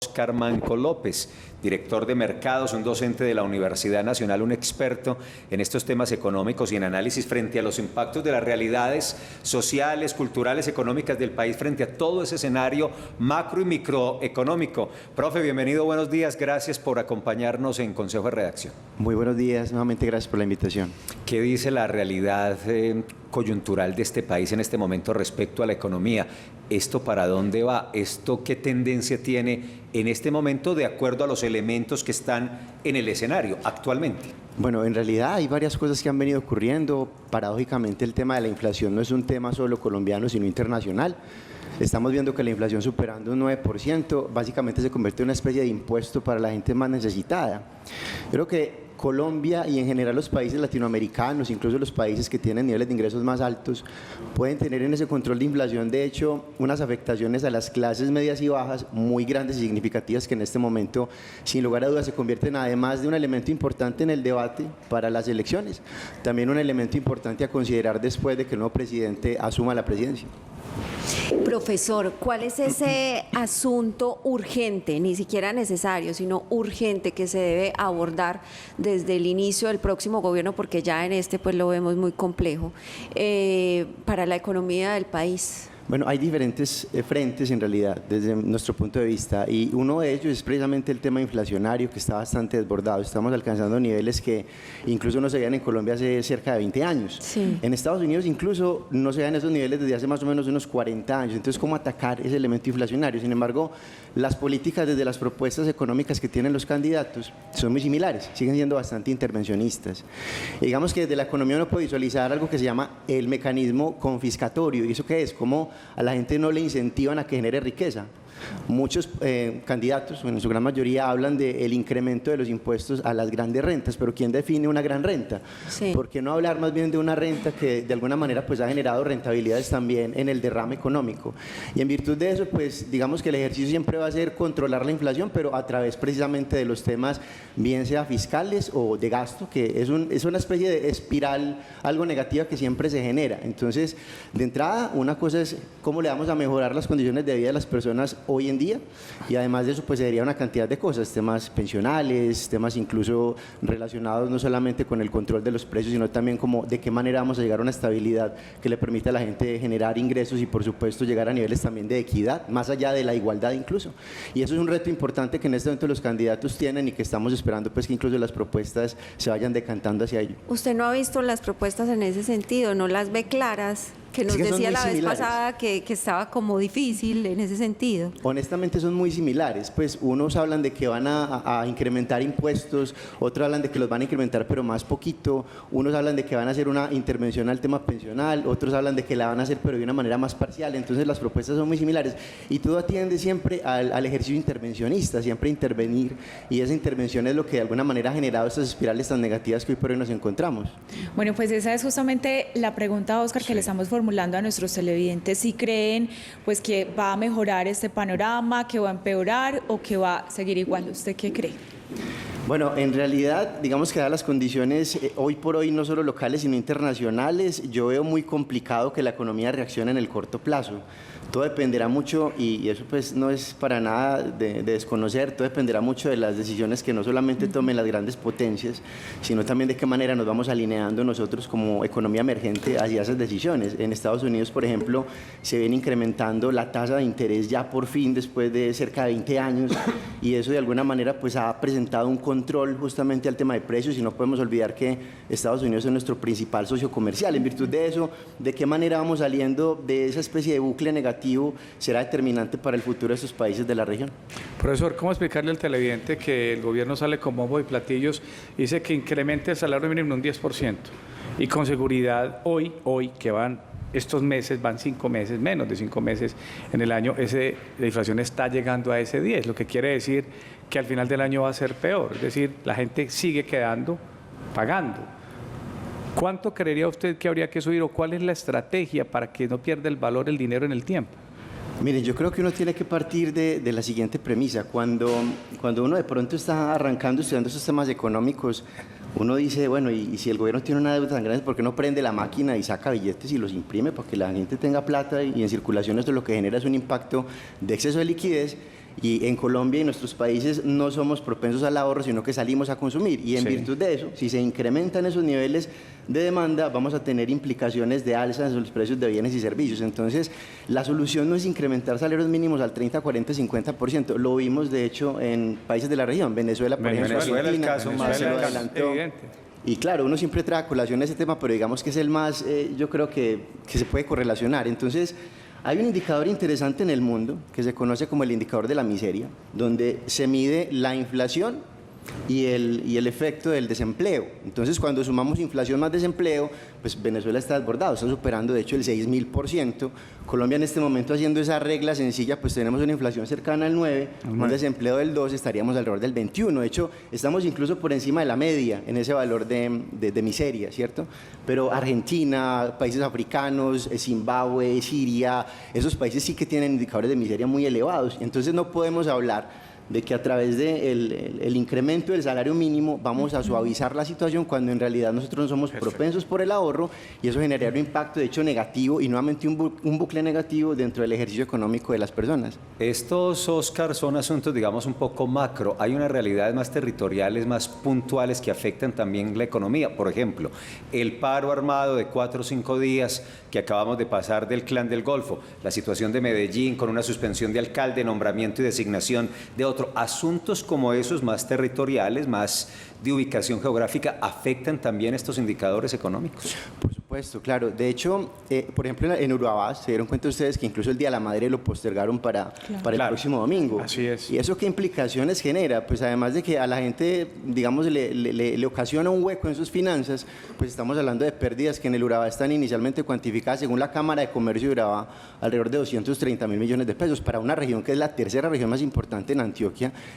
Óscar Manco López, director de mercados, un docente de la Universidad Nacional, un experto en estos temas económicos y en análisis frente a los impactos de las realidades sociales, culturales, económicas del país frente a todo ese escenario macro y microeconómico. Profe, bienvenido, buenos días, gracias por acompañarnos en Consejo de Redacción. Muy buenos días, nuevamente gracias por la invitación. ¿Qué dice la realidad coyuntural de este país en este momento respecto a la economía? ¿Esto para dónde va? ¿Esto qué tendencia tiene en este momento de acuerdo a los elementos que están en el escenario actualmente? Bueno, en realidad hay varias cosas que han venido ocurriendo. Paradójicamente el tema de la inflación no es un tema solo colombiano, sino internacional. Estamos viendo que la inflación superando un 9%, básicamente se convierte en una especie de impuesto para la gente más necesitada. Creo que Colombia y en general los países latinoamericanos, incluso los países que tienen niveles de ingresos más altos, pueden tener en ese control de inflación, de hecho, unas afectaciones a las clases medias y bajas muy grandes y significativas que en este momento, sin lugar a dudas, se convierten además de un elemento importante en el debate para las elecciones, también un elemento importante a considerar después de que el nuevo presidente asuma la presidencia. Profesor, ¿cuál es ese asunto urgente, ni siquiera necesario, sino urgente que se debe abordar desde el inicio del próximo gobierno, porque ya en este pues lo vemos muy complejo, para la economía del país? Bueno, hay diferentes frentes en realidad desde nuestro punto de vista y uno de ellos es precisamente el tema inflacionario que está bastante desbordado. Estamos alcanzando niveles que incluso no se veían en Colombia hace cerca de 20 años. Sí. En Estados Unidos incluso no se veían esos niveles desde hace más o menos unos 40 años. Entonces, ¿cómo atacar ese elemento inflacionario? Sin embargo, las políticas desde las propuestas económicas que tienen los candidatos son muy similares, siguen siendo bastante intervencionistas. Y digamos que desde la economía uno puede visualizar algo que se llama el mecanismo confiscatorio. ¿Y eso qué es? Como a la gente no le incentivan a que genere riqueza. Muchos candidatos, en su gran mayoría, hablan del incremento de los impuestos a las grandes rentas, pero ¿quién define una gran renta? Sí. ¿Por qué no hablar más bien de una renta que de alguna manera pues, ha generado rentabilidades también en el derrame económico? Y en virtud de eso, pues digamos que el ejercicio siempre va a ser controlar la inflación, pero a través precisamente de los temas, bien sea fiscales o de gasto, que es una especie de espiral algo negativa que siempre se genera. Entonces, de entrada, una cosa es cómo le vamos a mejorar las condiciones de vida de las personas hoy en día, y además de eso pues sería una cantidad de cosas, temas pensionales, temas incluso relacionados no solamente con el control de los precios, sino también como de qué manera vamos a llegar a una estabilidad que le permita a la gente generar ingresos y por supuesto llegar a niveles también de equidad, más allá de la igualdad incluso. Y eso es un reto importante que en este momento los candidatos tienen y que estamos esperando pues que incluso las propuestas se vayan decantando hacia ello. ¿Usted no ha visto las propuestas en ese sentido? ¿No las ve claras? Que nos decía la vez pasada que estaba como difícil en ese sentido. Honestamente son muy similares, pues unos hablan de que van a incrementar impuestos, otros hablan de que los van a incrementar pero más poquito, unos hablan de que van a hacer una intervención al tema pensional, otros hablan de que la van a hacer pero de una manera más parcial. Entonces las propuestas son muy similares y todo atiende siempre al ejercicio intervencionista, siempre intervenir, y esa intervención es lo que de alguna manera ha generado estas espirales tan negativas que hoy por hoy nos encontramos. Bueno, pues esa es justamente la pregunta, Óscar, que le estamos formulando a nuestros televidentes, si creen pues que va a mejorar este panorama, que va a empeorar o que va a seguir igual. ¿Usted qué cree? Bueno, en realidad, digamos que dadas las condiciones hoy por hoy, no solo locales, sino internacionales, yo veo muy complicado que la economía reaccione en el corto plazo. Todo dependerá mucho, y eso pues no es para nada de desconocer, todo dependerá mucho de las decisiones que no solamente tomen las grandes potencias, sino también de qué manera nos vamos alineando nosotros como economía emergente hacia esas decisiones. En Estados Unidos, por ejemplo, se viene incrementando la tasa de interés ya por fin después de cerca de 20 años, y eso de alguna manera pues ha presentado un control justamente al tema de precios, y no podemos olvidar que Estados Unidos es nuestro principal socio comercial. En virtud de eso, ¿de qué manera vamos saliendo de esa especie de bucle negativo? Será determinante para el futuro de estos países de la región. Profesor, ¿cómo explicarle al televidente que el gobierno sale con bombo y platillos y dice que incremente el salario mínimo un 10%? Y con seguridad hoy que van estos meses, van 5 meses, menos de 5 meses en el año, la inflación está llegando a ese 10, lo que quiere decir que al final del año va a ser peor, es decir, la gente sigue quedando pagando. ¿Cuánto creería usted que habría que subir o cuál es la estrategia para que no pierda el valor el dinero en el tiempo? Mire, yo creo que uno tiene que partir de la siguiente premisa. Cuando uno de pronto está arrancando estudiando esos temas económicos, uno dice, bueno, y si el gobierno tiene una deuda tan grande, ¿por qué no prende la máquina y saca billetes y los imprime para que la gente tenga plata y en circulación? Esto lo que genera es un impacto de exceso de liquidez. Y en Colombia y nuestros países no somos propensos al ahorro, sino que salimos a consumir. Y en virtud de eso, si se incrementan esos niveles de demanda, vamos a tener implicaciones de alza en los precios de bienes y servicios. Entonces, la solución no es incrementar salarios mínimos al 30, 40, 50%. Lo vimos, de hecho, en países de la región. Venezuela, por ejemplo, Venezuela, el caso más lo adelantó. evidente. Y claro, uno siempre trae a colación ese tema, pero digamos que es el más, yo creo que se puede correlacionar. Entonces, hay un indicador interesante en el mundo que se conoce como el indicador de la miseria, donde se mide la inflación y el efecto del desempleo. Entonces, cuando sumamos inflación más desempleo, pues Venezuela está desbordado, está superando de hecho el 6.000%. Colombia en este momento, haciendo esa regla sencilla, pues tenemos una inflación cercana al 9%, un desempleo del 2%, estaríamos alrededor del 21%. De hecho, estamos incluso por encima de la media en ese valor de miseria, ¿cierto? Pero Argentina, países africanos, Zimbabue, Siria, esos países sí que tienen indicadores de miseria muy elevados. Entonces no podemos hablar de que a través del incremento del salario mínimo vamos a suavizar la situación, cuando en realidad nosotros no somos propensos por el ahorro, y eso generaría un impacto de hecho negativo y nuevamente un bucle negativo dentro del ejercicio económico de las personas. Estos, Oscar, son asuntos, digamos, un poco macro. Hay unas realidades más territoriales, más puntuales, que afectan también la economía. Por ejemplo, el paro armado de 4 o 5 días que acabamos de pasar del Clan del Golfo, la situación de Medellín con una suspensión de alcalde, nombramiento y designación de otro. Asuntos como esos, más territoriales, más de ubicación geográfica, afectan también estos indicadores económicos. Por supuesto, claro. De hecho, por ejemplo, en Urabá se dieron cuenta ustedes que incluso el Día de la Madre lo postergaron para el próximo domingo. Así es. ¿Y eso qué implicaciones genera? Pues además de que a la gente, digamos, le ocasiona un hueco en sus finanzas, pues estamos hablando de pérdidas que en el Urabá están inicialmente cuantificadas, según la Cámara de Comercio de Urabá, alrededor de 230.000 millones de pesos. Para una región que es la tercera región más importante en Antioquia,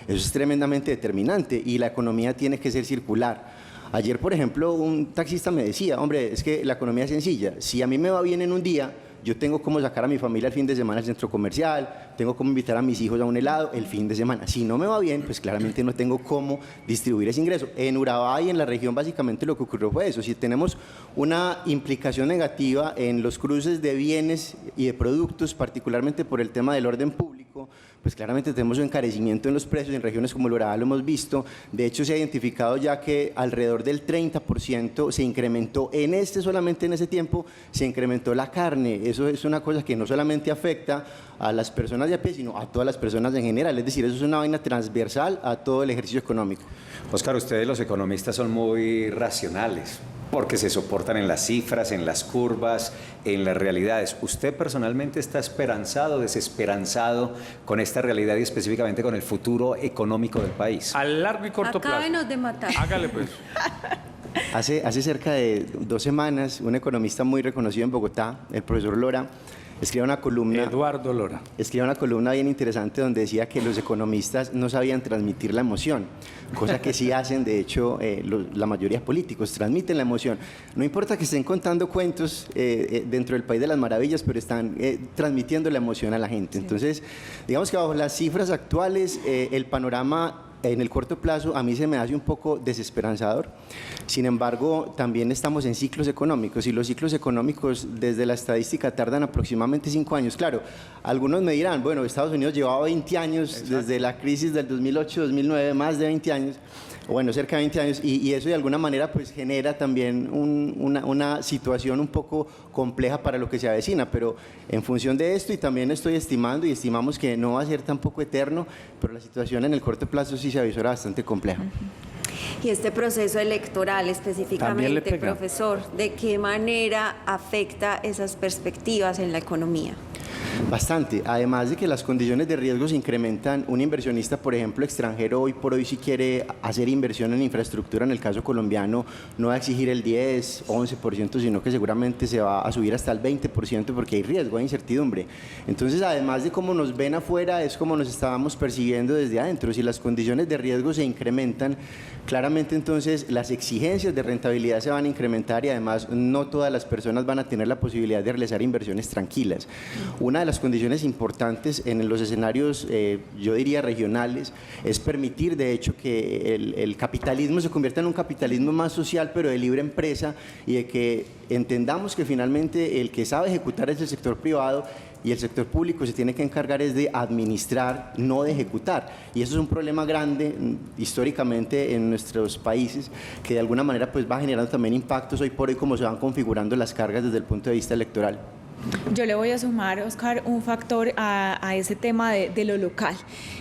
eso es tremendamente determinante, y la economía tiene que ser circular. Ayer, por ejemplo, un taxista me decía, hombre, es que la economía es sencilla, si a mí me va bien en un día, yo tengo cómo sacar a mi familia el fin de semana al centro comercial, tengo cómo invitar a mis hijos a un helado el fin de semana. Si no me va bien, pues claramente no tengo cómo distribuir ese ingreso. En Urabá y en la región básicamente lo que ocurrió fue eso. Si tenemos una implicación negativa en los cruces de bienes y de productos, particularmente por el tema del orden público, pues claramente tenemos un encarecimiento en los precios. En regiones como el Urabá lo hemos visto. De hecho, se ha identificado ya que alrededor del 30% se incrementó solamente en ese tiempo, se incrementó la carne. Eso es una cosa que no solamente afecta a las personas de a pie, sino a todas las personas en general. Es decir, eso es una vaina transversal a todo el ejercicio económico. Óscar, ustedes los economistas son muy racionales, porque se soportan en las cifras, en las curvas, en las realidades. ¿Usted personalmente está esperanzado, desesperanzado con esta realidad y específicamente con el futuro económico del país? A largo y corto plazo. Acábenos de matar. Hágale pues. Hace cerca de 2 semanas, un economista muy reconocido en Bogotá, el profesor Lora, escribió una columna. Eduardo Lora. Escribió una columna bien interesante donde decía que los economistas no sabían transmitir la emoción, cosa que sí hacen, de hecho, la mayoría de políticos, transmiten la emoción. No importa que estén contando cuentos dentro del país de las maravillas, pero están transmitiendo la emoción a la gente. Entonces, digamos que bajo las cifras actuales, el panorama en el corto plazo a mí se me hace un poco desesperanzador. Sin embargo, también estamos en ciclos económicos, y los ciclos económicos desde la estadística tardan aproximadamente 5 años. Claro, algunos me dirán, bueno, Estados Unidos llevaba 20 años. Exacto. Desde la crisis del 2008-2009, más de 20 años, bueno, cerca de 20 años, y eso de alguna manera pues genera también una situación un poco compleja para lo que se avecina, pero en función de esto, y también estoy estimando y estimamos que no va a ser tampoco eterno, pero la situación en el corto plazo sí se avisora bastante compleja. Y este proceso electoral específicamente, profesor, ¿de qué manera afecta esas perspectivas en la economía? Bastante, además de que las condiciones de riesgo se incrementan. Un inversionista, por ejemplo, extranjero, hoy por hoy, si quiere hacer inversión en infraestructura, en el caso colombiano, no va a exigir el 10, 11%, sino que seguramente se va a subir hasta el 20%, porque hay riesgo, hay incertidumbre. Entonces, además de cómo nos ven afuera, es como nos estábamos percibiendo desde adentro. Si las condiciones de riesgo se incrementan, claramente entonces las exigencias de rentabilidad se van a incrementar, y además no todas las personas van a tener la posibilidad de realizar inversiones tranquilas. Una de las condiciones importantes en los escenarios, yo diría regionales, es permitir de hecho que el capitalismo se convierta en un capitalismo más social, pero de libre empresa, y de que entendamos que finalmente el que sabe ejecutar es el sector privado y el sector público se tiene que encargar es de administrar, no de ejecutar. Y eso es un problema grande históricamente en nuestros países, que de alguna manera pues va generando también impactos hoy por hoy como se van configurando las cargas desde el punto de vista electoral. Yo le voy a sumar, Oscar, un factor a ese tema de lo local.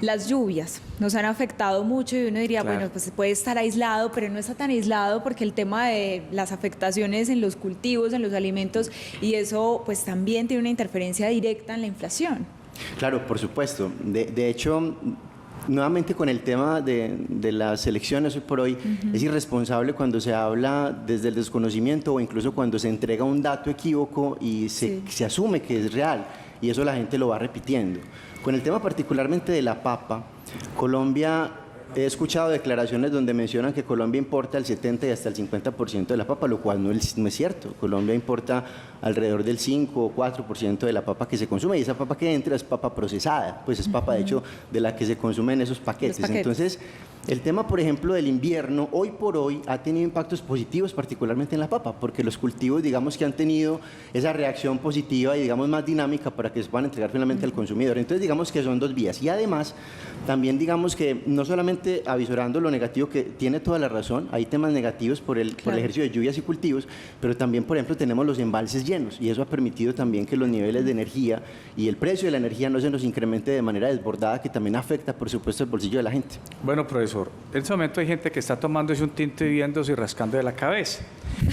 Las lluvias nos han afectado mucho y uno diría, Claro. bueno, pues puede estar aislado, pero no está tan aislado porque el tema de las afectaciones en los cultivos, en los alimentos, y eso pues también tiene una interferencia directa en la inflación. Claro, por supuesto. De hecho, nuevamente con el tema de las elecciones hoy por hoy, es irresponsable cuando se habla desde el desconocimiento o incluso cuando se entrega un dato equívoco y se asume que es real, y eso la gente lo va repitiendo. Con el tema particularmente de la papa, Colombia, he escuchado declaraciones donde mencionan que Colombia importa el 70 y hasta el 50% de la papa, lo cual no es cierto. Colombia importa alrededor del 5 o 4% de la papa que se consume, y esa papa que entra es papa procesada, pues es papa de hecho de la que se consumen esos paquetes. Entonces, el tema, por ejemplo, del invierno, hoy por hoy ha tenido impactos positivos, particularmente en la papa, porque los cultivos, digamos que han tenido esa reacción positiva y, digamos, más dinámica para que se puedan entregar finalmente al consumidor. Entonces, digamos que son dos vías. Y además, también digamos que no solamente avisorando lo negativo, que tiene toda la razón, hay temas negativos por el ejercicio de lluvias y cultivos, pero también, por ejemplo, tenemos los embalses llenos, y eso ha permitido también que los niveles de energía y el precio de la energía no se nos incremente de manera desbordada, que también afecta, por supuesto, el bolsillo de la gente. Bueno, profesor, en este momento hay gente que está tomándose un tinto y viéndose y rascando de la cabeza.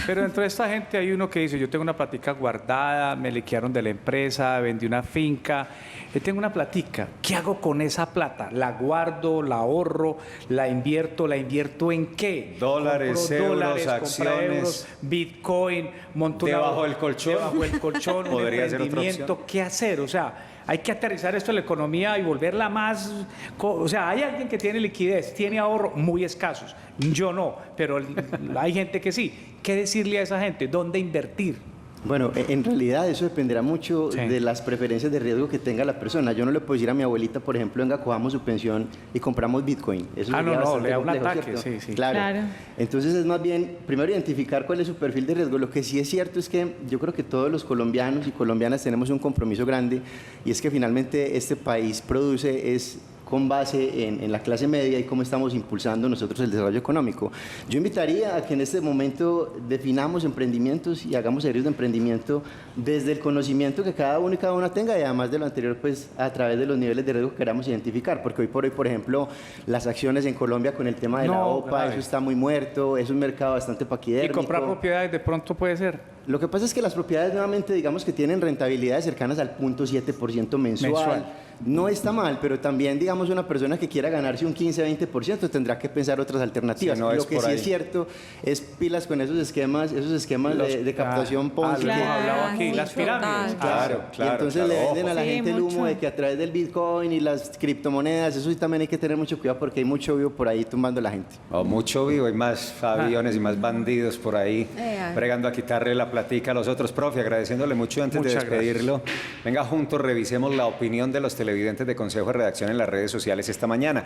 Pero dentro de esta gente hay uno que dice, yo tengo una platica guardada, me liquidaron de la empresa, vendí una finca, tengo una platica, ¿qué hago con esa plata? ¿La guardo, la ahorro, la invierto en qué? Dólares, Compro euros, compro acciones. euros, Bitcoin, monto una- Debajo del colchón. Debajo del colchón, un Podría ser otra emprendimiento, ¿qué hacer? O sea, hay que aterrizar esto en la economía y volverla más... O sea, hay alguien que tiene liquidez, tiene ahorro muy escasos. Yo no, pero hay gente que sí. ¿Qué decirle a esa gente? ¿Dónde invertir? Bueno, en realidad eso dependerá mucho Sí. de las preferencias de riesgo que tenga la persona. Yo no le puedo decir a mi abuelita, por ejemplo, venga, cojamos su pensión y compramos Bitcoin. Eso Ah, sería no, bastante le da un complejo, ataque, ¿cierto? sí, sí. Claro. Claro. Entonces es más bien, primero identificar cuál es su perfil de riesgo. Lo que sí es cierto es que yo creo que todos los colombianos y colombianas tenemos un compromiso grande, y es que finalmente este país produce es con base en la clase media y cómo estamos impulsando nosotros el desarrollo económico. Yo invitaría a que en este momento definamos emprendimientos y hagamos ejercicios de emprendimiento desde el conocimiento que cada uno y cada una tenga, y además de lo anterior, pues a través de los niveles de riesgo que queramos identificar, porque hoy por hoy, por ejemplo, las acciones en Colombia con el tema de la No, OPA, grave. eso está muy muerto, es un mercado bastante Y paquidérmico. comprar propiedades de pronto puede ser. Lo que pasa es que las propiedades nuevamente digamos que tienen rentabilidades cercanas al 0.7% mensual. No está mal, pero también digamos una persona que quiera ganarse un 15-20% tendrá que pensar otras alternativas. Sí, no es Lo que por sí ahí. es cierto es pilas con esos esquemas de captación Ponzi. lo hemos que- hablado aquí, sí, las pirámides. total. Claro, y claro. entonces claro, le ojo. venden a la Sí, gente el humo mucho. de que a través del Bitcoin y las criptomonedas, eso sí también hay que tener mucho cuidado porque hay mucho vivo por ahí tumbando a la gente. Oh, mucho vivo, hay más aviones y más bandidos por ahí Ay. bregando a quitarle la platica a los otros. Profe, agradeciéndole mucho antes Muchas de despedirlo. Venga, juntos revisemos la opinión de los televidentes de Consejo de Redacción en las redes sociales esta mañana.